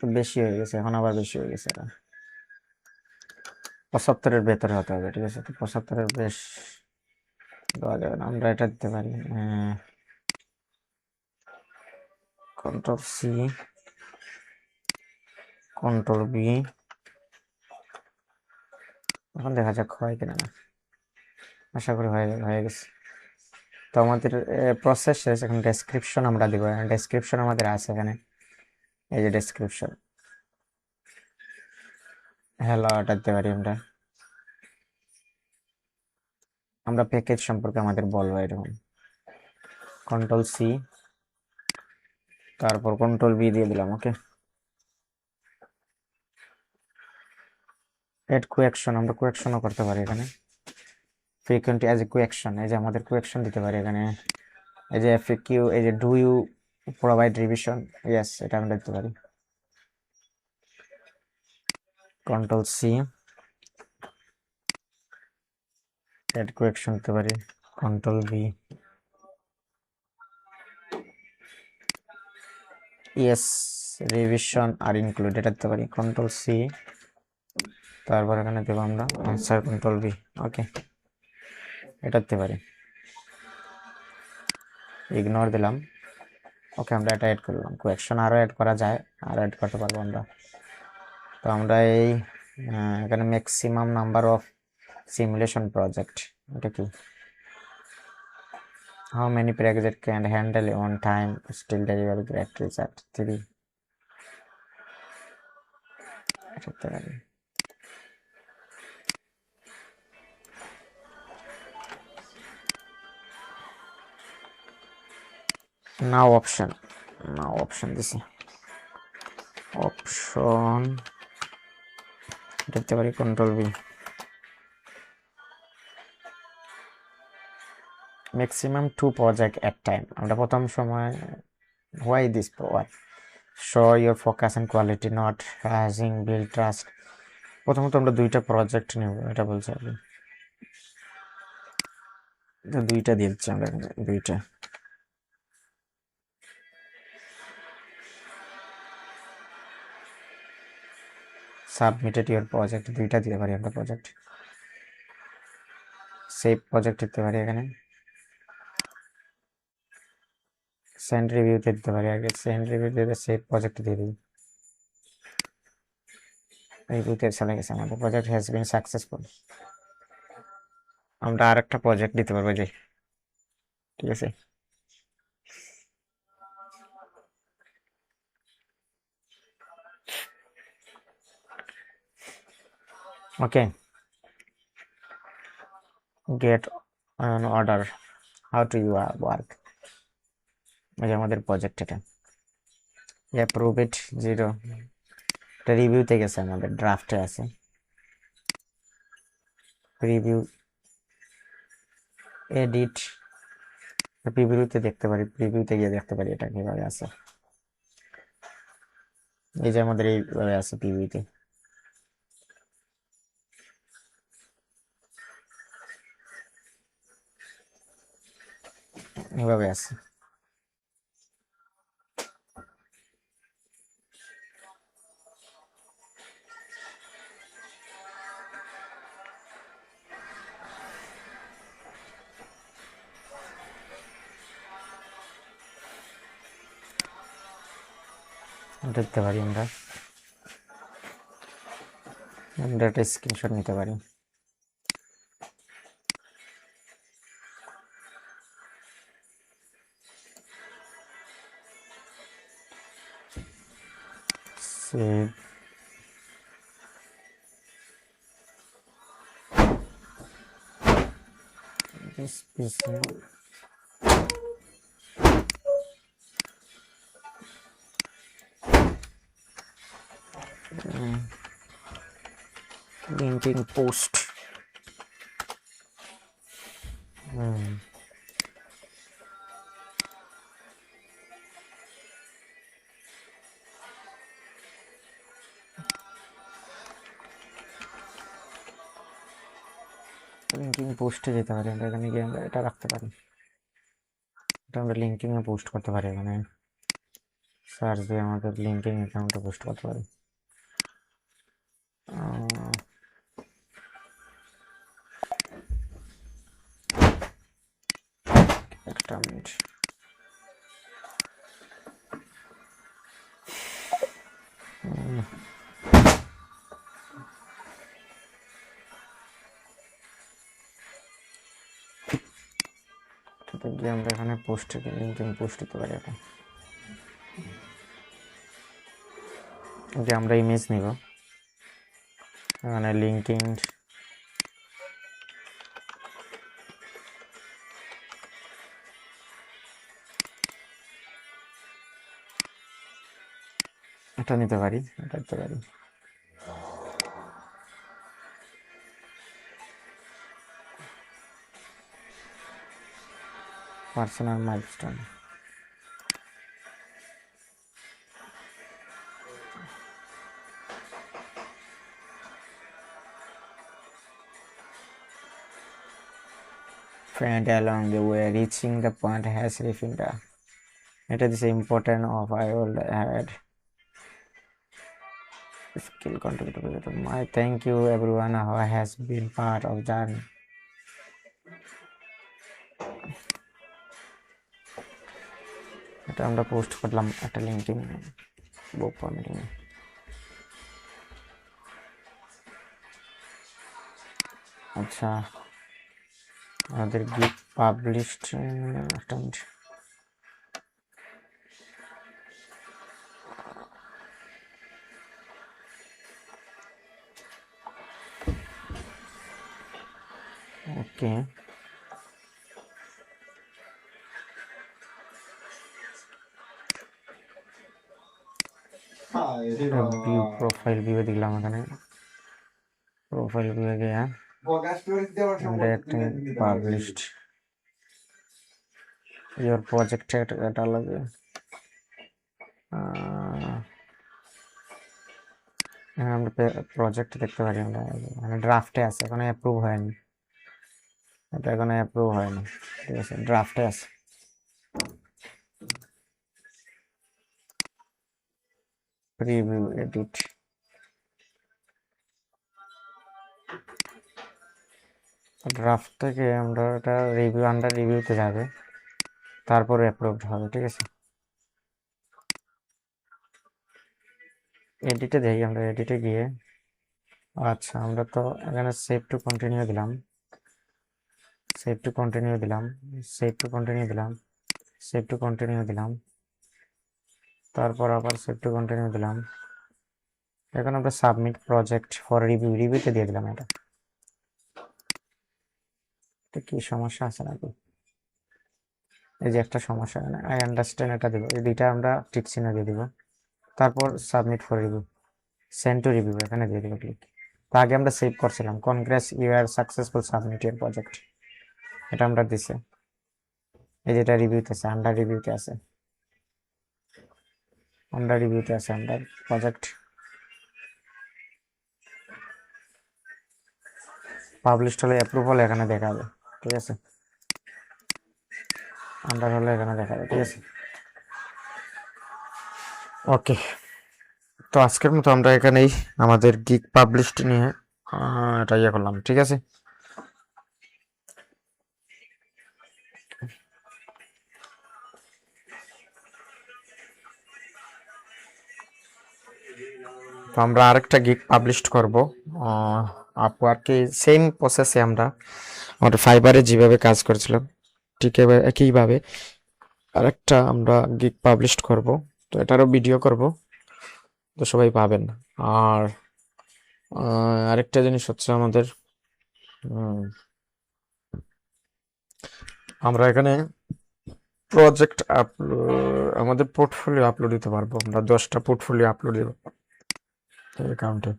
বেশি হয়ে গেছে, এখন আবার বেশি হয়ে গেছে। এটা 75-এর ভেতরে হতে হবে। ঠিক আছে, তো 75-এর বেশ দেওয়া যাবে না, আমরা এটা দিতে পারি। কন্ট্রোল সি, কন্ট্রোল বি, এখন দেখা যাক হয় কিনা। না, আশা করি হয়ে গেছে। তো আমাদের প্রসেস শেষ। এখন ডেসক্রিপশন আমরা দিব। ডেসক্রিপশন আমাদের আছে এখানে, এই যে ডেসক্রিপশন, হ্যালো এটা দিতে পারি আমরা। আমরা প্যাকেজ সম্পর্কে আমাদের বলবো এরকম। কন্ট্রোল সি, তারপর কন্ট্রোল বি দিয়ে দিলাম। ওকে, এড কোঅ্যাকশন, আমরা কোঅ্যাকশনও করতে পারি এখানে। ফ্রিকোয়েন্টলি অ্যাজ এ কোঅ্যাকশন, এই যে আমাদের কোঅ্যাকশন দিতে পারি এখানে। এই যে এফএকিউ, এই যে do you provide revision, yes এটা আমরা দিতে পারি। কন্ট্রোল সি, এড কোঅ্যাকশন দিতে পারি। কন্ট্রোল বি, ইয়েস রিভিশন আর ইনক্লুড এটা দিতে পারি। কন্ট্রোল সি, তারপর এখানে দেবো আমরা আনসার। কন্ট্রোল বি, ওকে এটা দিতে পারি। ইগনোর দিলাম। ওকে, আমরা এটা অ্যাড করলাম। কোঅ্যাকশন আরও অ্যাড করা যায়, আরও অ্যাড করতে পারবো আমরা। তো আমরা এই এখানে maximum number of simulation project, এটা কি How many projects can handle on time still deliver great result? 3 করতে পারি। নাও অপশন দিছি, অপশন দেখতে পারি control V. Maximum 2 project at time. আমরা প্রথম সময় why this why show your focus and quality not hedging build trust. প্রথমত আমরা 2টা প্রজেক্ট নেব, এটা বলছে আর কি। তো 2টা দিয়ে দিচ্ছি আমরা এখানে, 2টা। সাবমিটেড ইউর প্রজেক্ট, 2টা দিতে পারি আমরা প্রজেক্ট। সেভ প্রজেক্ট দিতে পারি এখানে। সেন্ড রিভিউতে দিতে পারি আগে, সেন্ড রিভিউ দিয়ে সেভ প্রজেক্ট দিয়ে দিই। রিভিউতে চলে গেছে আমাদের, প্রজেক্ট হ্যাজ বিন সাকসেসফুল। আমরা আরেকটা প্রজেক্ট দিতে পারবো যে, ঠিক আছে। Okay, get on order, how to you work. এই যে আমাদের প্রজেক্ট, এটা অ্যাপ্রুভ ইট 0। এটা রিভিউতে গেছে, আমাদের ড্রাফটে আছে। প্রিভিউ এডিট, প্রিভিউতে দেখতে পারি, প্রিভিউতে গিয়ে দেখতে পারি এটা কিভাবে আছে। এই যে আমাদের এইভাবে আছে প্রিভিউতে। এভাবে আছে। দেখতে পারি আমরা একটা স্ক্রিনশট নিতে পারি। Save, this PC, linking post, linking পোস্টে যেতে পারি আমরা, এখানে গিয়ে আমরা এটা রাখতে পারি। এটা আমরা লিঙ্কিং এ পোস্ট করতে পারি, এখানে সার্চ দিয়ে আমাদের লিঙ্কিং অ্যাকাউন্টে পোস্ট করতে পারি। একটা মিনিট, গিয়ে আমরা এখানে পোস্টে লিঙ্কিং পোস্ট দিতে পারি। এটা যে আমরা ইমেজ নিব, এখানে লিঙ্কিং এটা নিতে পারি, এটা দিতে পারি। Personal milestone, friend along the way reaching the point has refined. It is important of I will add skill contributor. My thank you everyone who has been part of journey. এটা আমরা post করলাম একটা linking বুক formatting. আচ্ছা, আমাদের gig published একটা minute. ওকে, view profile view দিলাম, এখানে profile view গিয়ে পাবলিশড ইয়োর প্রজেক্ট এটা লাগে। আমরা প্রজেক্ট দেখতে পারি, আমরা মানে ড্রাফটে আছে, এখনো অ্যাপ্রুভ হয়নি, এটা এখনো অ্যাপ্রুভ হয়নি, ঠিক আছে, ড্রাফটে আছে। প্রিভিউ এডিট, ড্রাফট থেকে আমরা এটা রিভিউ, আন্ডার রিভিউতে যাবে, তারপরে অ্যাপ্রুভড হবে, ঠিক আছে। এডিটে দেখি, আমরা এডিটে গিয়ে, আচ্ছা আমরা তো এখানে সেভ টু কন্টিনিউ দিলাম, সেভ টু কন্টিনিউ দিলাম, সেভ টু কন্টিনিউ দিলাম, সেভ টু কন্টিনিউ দিলাম, তারপর আবার সেভ টু কন্টিনিউ দিলাম। এখন আমরা সাবমিট প্রজেক্ট ফর রিভিউ, রিভিউতে দিয়ে দিলাম। এটা কি সমস্যা আছে নাকি? এই যে একটা সমস্যা, আই আন্ডারস্ট্যান্ড এটা দিব, এই দুইটা আমরা টিক চিহ্ন দিয়ে দিব, তারপর submit for review, send to review এখানে দিয়ে দিব ক্লিক। তো আগে আমরা সেভ করছিলাম, congrats you are successful submit your project, এটা আমরা দিছে। এই যেটা রিভিউতে আছে, আন্ডার রিভিউতে আছে, আন্ডার রিভিউতে আছে, আন্ডার প্রজেক্ট পাবলিশড হলে, অ্যাপ্রুভ হলে এখানে দেখাবে, ঠিক আছে, আন্ডার হলে এখানে দেখাবে, ঠিক আছে। ওকে, তো আজকের মতো আমরা এখানেই আমাদের গিগ পাবলিশড নিয়ে এটা ইয়ে করলাম, ঠিক আছে। তো আমরা আরেকটা গিগ পাবলিশড করব আপওয়ার্কে, সেম প্রসেসে আমরা আমাদের ফাইবারে যেভাবে কাজ করেছিলাম ঠিক একইভাবে আরেকটা আমরা গিগ পাবলিশড করব। তো এটারও ভিডিও করব, তো সবাই পাবেন। আর আরেকটা জিনিস হচ্ছে আমাদের আমরা এখানে প্রজেক্ট আমাদের পোর্টফোলিও আপলোড দিতে পারবো, আমরা 10টা পোর্টফোলিও আপলোড দেব অ্যাকাউন্টে,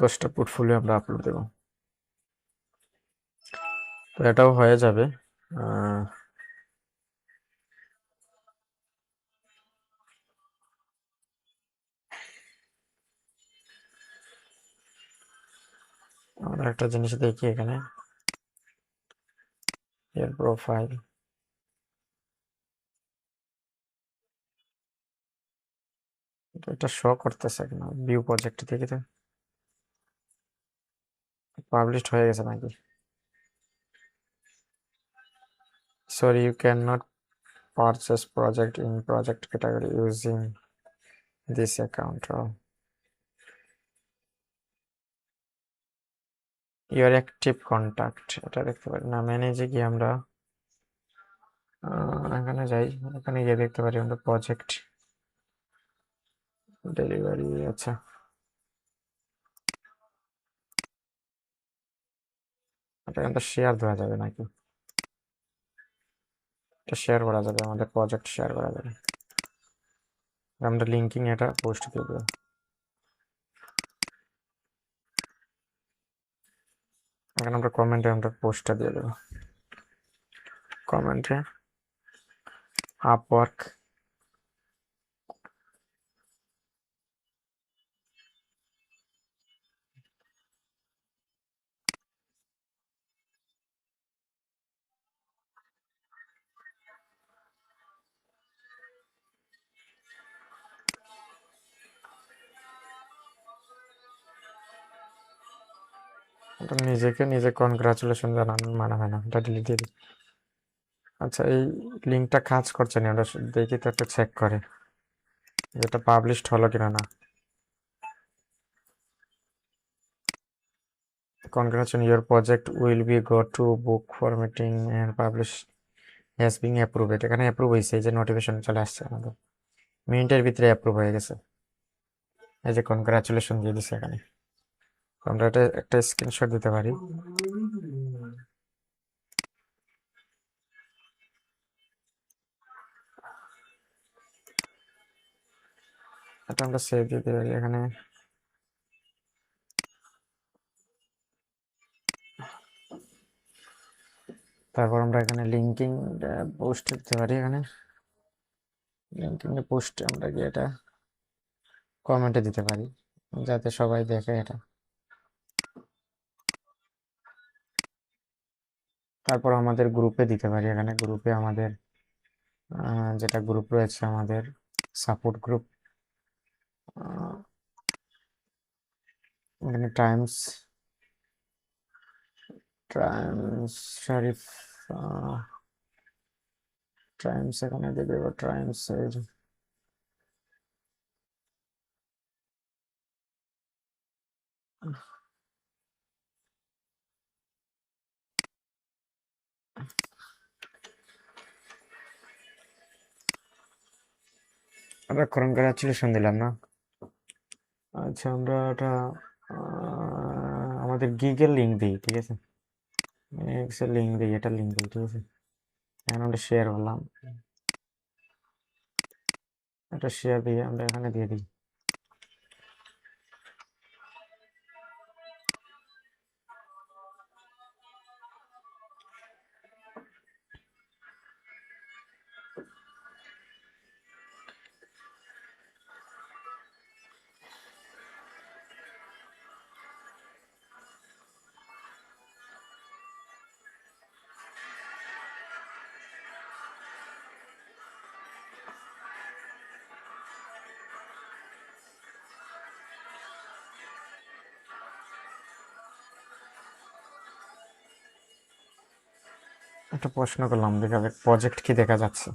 10টা পোর্টফোলিও আমরা আপলোড দেব, তো এটাও হয়ে যাবে। আমরা একটা জিনিস দেখি এখানে, এর প্রোফাইল, এটা শো করতেছে না ভিউ প্রজেক্ট থেকে, তো পাবলিশড হয়ে গেছে নাকি? Sorry, you can not purchase project in project category using this account. Your active contact, এটা দেখতে পারি না, ম্যানেজে গিয়ে আমরা এখানে যাই, এখানে গিয়ে দেখতে পারি আমরা প্রজেক্ট ডেলিভারি, আচ্ছা এটা কিন্তু শেয়ার দেওয়া যাবে নাকি? এটা শেয়ার করা যাবে, আমাদের প্রজেক্ট শেয়ার করা যাবে, আমরা লিঙ্কিং এটা পোস্ট দিয়ে দেবো। এখন আমরা কমেন্টে আমরা পোস্টটা দিয়ে দেবো, কমেন্টে আপওয়ার্ক, এটা নিজেকে নিজে কনগ্রাচুলেশন জানানোর মানে হয় না, এটা ডিলিট দিয়ে দিই। আচ্ছা, এই লিঙ্কটা কাজ করছে না, ওটা দেখি তো, একটা চেক করে এটা পাবলিশড হলো কিনা না। Congratulations, your project will be go to book formatting and publish has been approved. এখানে অ্যাপ্রুভ হয়েছে, এই যে নোটিফিকেশন চলে আসছে আমাদের মিনিটের ভিতরে অ্যাপ্রুভ হয়ে গেছে। এই যে কনগ্রাচুলেশন দিয়ে দিছে এখানে। আমরা এটা একটা স্ক্রিনশট দিতে পারি। এটা আমরা সেভ দিতে পারি এখানে। তারপর আমরা এখানে লিঙ্কিং পোস্ট দিতে পারি। এখানে লিঙ্কিং পোস্ট আমরা গিয়ে এটা কমেন্টে দিতে পারি যাতে সবাই দেখে এটা। তারপর আমাদের গ্রুপে দিতে পারি। এখানে গ্রুপে আমাদের যেটা গ্রুপ রয়েছে আমাদের সাপোর্ট গ্রুপ, এখানে টাইমস শরীফ টাইমস এখানে দেবে টাইমস এর আমরা কনগ্রাচুলেশন দিলাম না। আচ্ছা, আমরা এটা আমাদের গিগের লিঙ্ক দিই, ঠিক আছে, এক্সের লিঙ্ক দিই, এটা লিঙ্ক দিই, ঠিক আছে। এখন আমরা শেয়ার করলাম, এটা শেয়ার দিয়ে আমরা এখানে দিয়ে দিই। একটা প্রশ্ন করলাম, দেখা যাক প্রজেক্ট কি দেখা যাচ্ছে।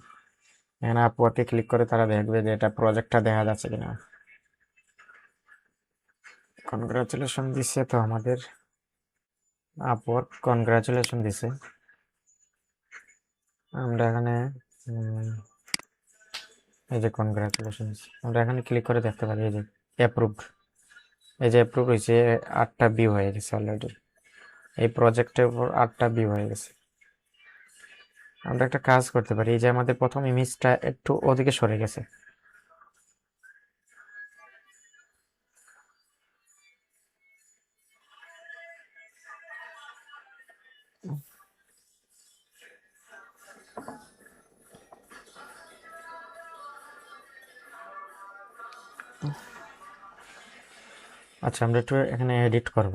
এখানে আপওয়ার্কে ক্লিক করে তারা দেখবে যে এটা প্রজেক্টটা দেখা যাচ্ছে কিনা। কনগ্রাচুলেশন দিছে তো আমাদের আপওয়ার্ক, কনগ্রাচুলেশন দিছে। আমরা এখানে এই যে কনগ্রাচুলেশন, আমরা এখানে ক্লিক করে দেখতে পারি এই যে অ্যাপ্রুভড, এই যে অ্যাপ্রুভ হয়েছে, 8টা ভিউ হয়ে গেছে অলরেডি। এই প্রজেক্টের উপর 8টা ভিউ হয়ে গেছে। আমরা একটা কাজ করতে পারি, এই যে আমাদের প্রথম ইমেজটা একটু ওদিকে সরে গেছে, আচ্ছা আমরা একটু এখানে এডিট করব,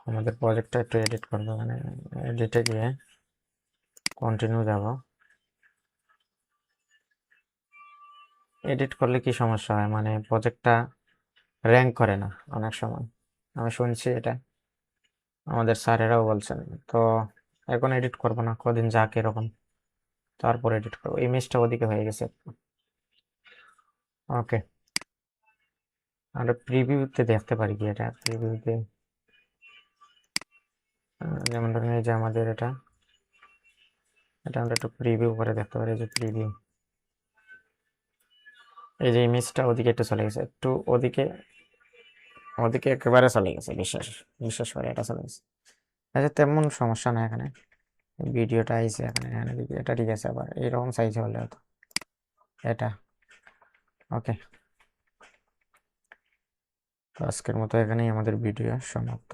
আমাদের প্রজেক্টটা একটু এডিট করব। এখানে এডিটে গিয়ে কন্টিনিউ যাব। এডিট করলে কি সমস্যা হয়, মানে প্রজেক্টটা র্যাঙ্ক করে না অনেক সময়, আমি শুনছি এটা, আমাদের স্যারেরাও বলছেন। তো এখন এডিট করব না, কদিন যাক এরকম, তারপর এডিট করবো। ইমেজটা ওদিকে হয়ে গেছে। ওকে, আমরা প্রিভিউতে দেখতে পারি কি এটা, প্রিভিউতে যেমন ধরেন এই যে আমাদের এটা আমরা একটু প্রিভিউ করে দেখতে পারি, যে প্রিভিউ, এই যে ইমেজটা ওদিকে একটু চলে গেছে, একটু ওদিকে ওদিকে একেবারে চলে গেছে, বিশেষ করে এটা চলে গেছে। আচ্ছা, তেমন সমস্যা না এখানে, ভিডিওটা আইছে এখানে, এটা ঠিক আছে। আবার এইরকম সাইজে হলে হতো এটা। ওকে, তো আজকের মতো এখানেই আমাদের ভিডিও সমাপ্ত।